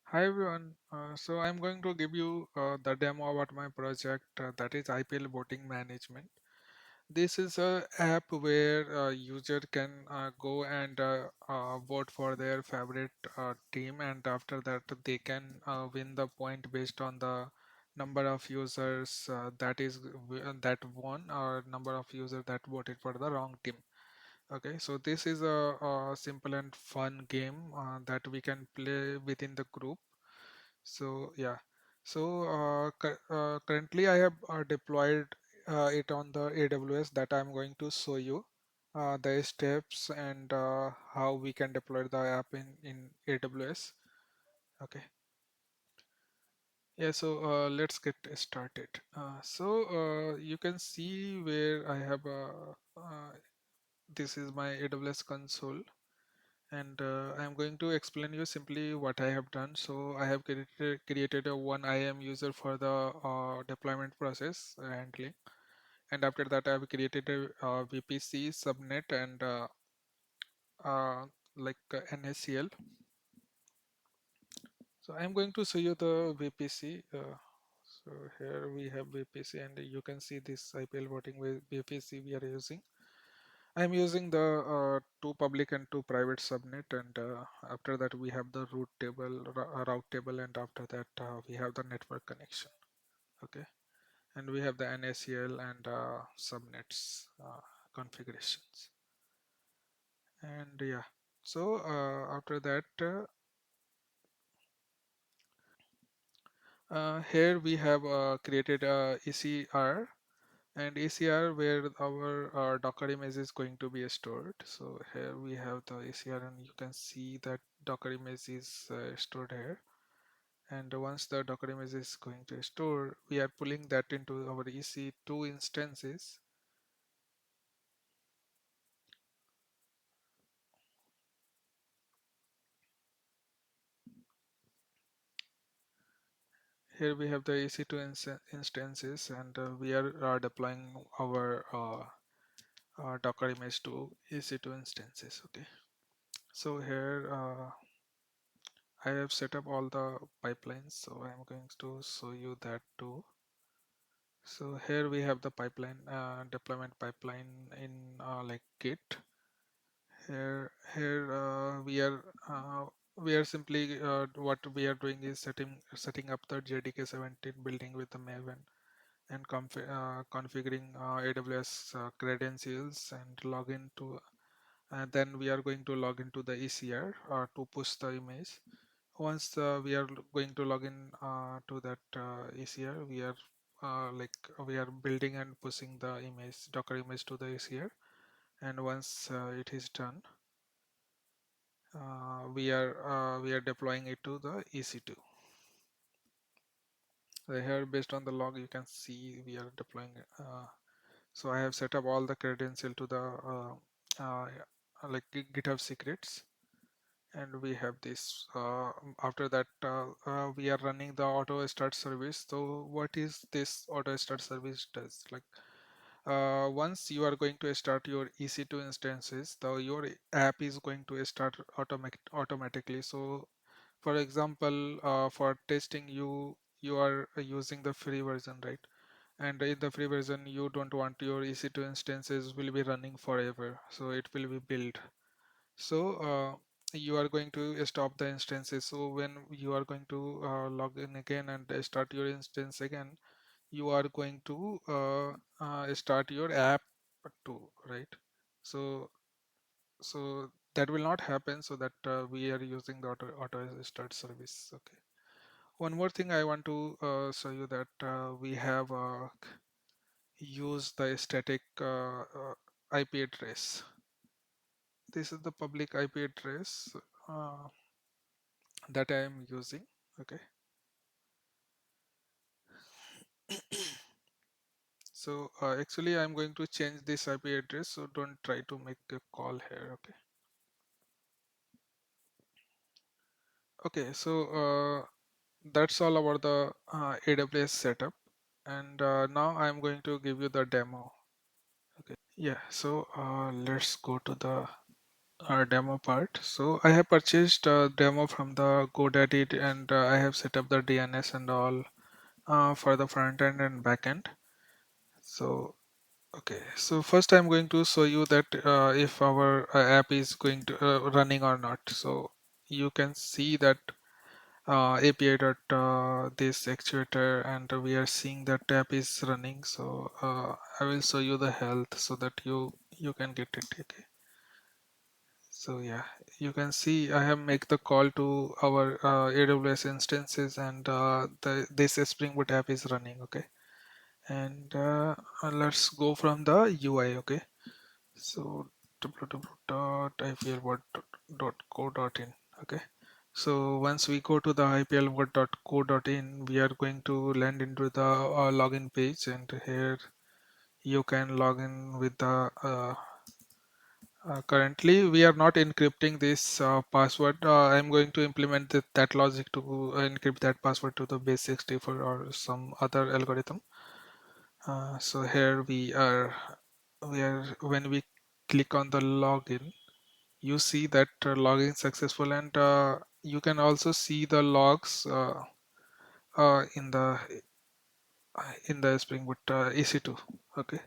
Hi everyone. So I'm going to give you the demo about my project that is IPL voting management. This is a app where user can go and vote for their favorite team, and after that they can win the point based on the number of users that won or number of users that voted for the wrong team. Okay, so this is a simple and fun game that we can play within the group. So yeah, so currently I have deployed it on the AWS that I'm going to show you the steps and how we can deploy the app in AWS. Okay, yeah, so let's get started. You can see where I have this is my AWS console, and I'm going to explain you simply what I have done. So I have created a one IAM user for the deployment process handling, and after that I have created a VPC subnet and NACL. So I'm going to show you the VPC. So here we have VPC, and you can see this IPL voting with VPC we are using. I'm using the two public and two private subnet, and after that we have the route table, and after that we have the network connection. Okay, and we have the NACL and subnets configurations, and yeah. So after that, here we have created a ECR and ECR where our Docker image is going to be stored. So here we have the ECR, and you can see that Docker image is stored here. And once the Docker image is going to store, we are pulling that into our EC2 instances. Here we have the EC2 instances, and we are deploying our Docker image to EC2 instances. Okay. So here I have set up all the pipelines, so I'm going to show you that too. So here we have the pipeline deployment pipeline in like Git. Here we are simply what we are doing is setting up the JDK 17 building with the Maven and configuring AWS credentials and login to. And then we are going to log into the ECR to push the image. Once we are going to log in to that ECR, we are building and pushing the image Docker image to the ECR, and once it is done, we are deploying it to the EC2. So here, based on the log, you can see we are deploying. So I have set up all the credential to the uh, GitHub secrets, and we have this. After that, we are running the auto start service. So what is this auto start service does? Once you are going to start your EC2 instances, your app is going to start automatically. So for example, for testing, you are using the free version, right? And in the free version, you don't want your EC2 instances will be running forever, so it will be built. So you are going to stop the instances. So when you are going to log in again and start your instance again, you are going to start your app too, right? So that will not happen, so that we are using the auto start service. Okay. One more thing I want to show you that we have used the static IP address. This is the public IP address uh, that I am using. Okay. So actually I'm going to change this IP address, so don't try to make a call here. Okay. Okay, so that's all about the AWS setup, and now I'm going to give you the demo. Okay, yeah, so let's go to the demo part. So I have purchased demo from the GoDaddy, and I have set up the DNS and all for the front end and back end. So okay, so first I'm going to show you that if our app is going to running or not. So you can see that API dot this actuator, and we are seeing that app is running. So I will show you the health so that you can get it. Okay. So yeah, you can see I have make the call to our AWS instances, and this Spring Boot app is running. Okay, and let's go from the UI. Okay, so www.iplword.co.in. Okay, so once we go to the iplword.co.in, we are going to land into the login page, and here you can log in with the currently we are not encrypting this password. I'm going to implement that logic to encrypt that password to the base 64 or some other algorithm. So here we are when we click on the login, you see that login successful, and you can also see the logs in the Spring Boot EC2. Okay,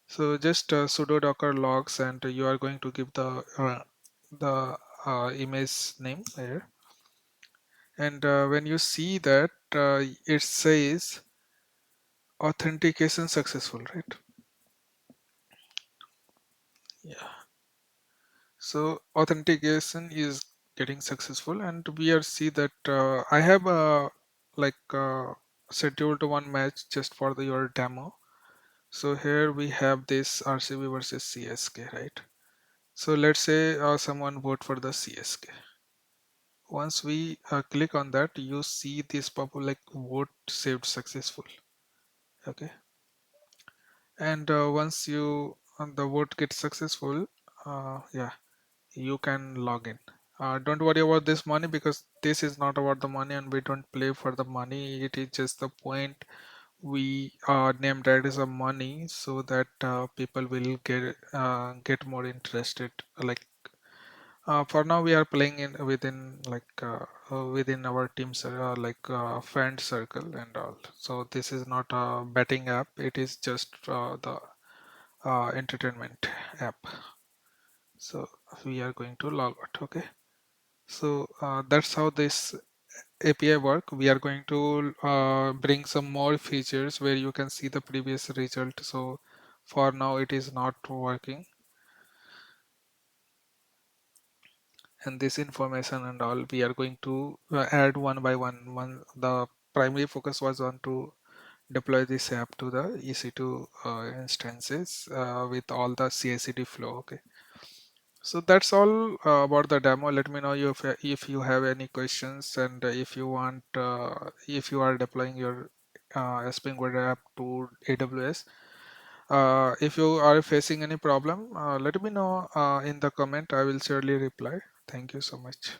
so just sudo docker logs, and you are going to give the image name here, and when you see that it says authentication successful, right? Yeah. So authentication is getting successful, and we are see that I have like scheduled one match just for your demo. So here we have this RCB versus CSK, right? So let's say someone vote for the CSK. Once we click on that, you see this pop up like vote saved successful. Okay, and once you the vote gets successful, yeah, you can log in. Don't worry about this money, because this is not about the money, and we don't play for the money. It is just the point we named that as a money, so that people will get more interested. Like for now, we are playing in within within our teams like friend circle and all. So this is not a betting app. It is just the entertainment app. So we are going to log out. Okay. So that's how this API work. We are going to bring some more features where you can see the previous result. So for now it is not working, and this information and all we are going to add one by one. The primary focus was on to deploy this app to the EC2 instances with all the CI/CD flow. Okay. So that's all about the demo. Let me know if you have any questions, and if you want if you are deploying your Spring Boot app to AWS. If you are facing any problem, let me know in the comment. I will surely reply. Thank you so much.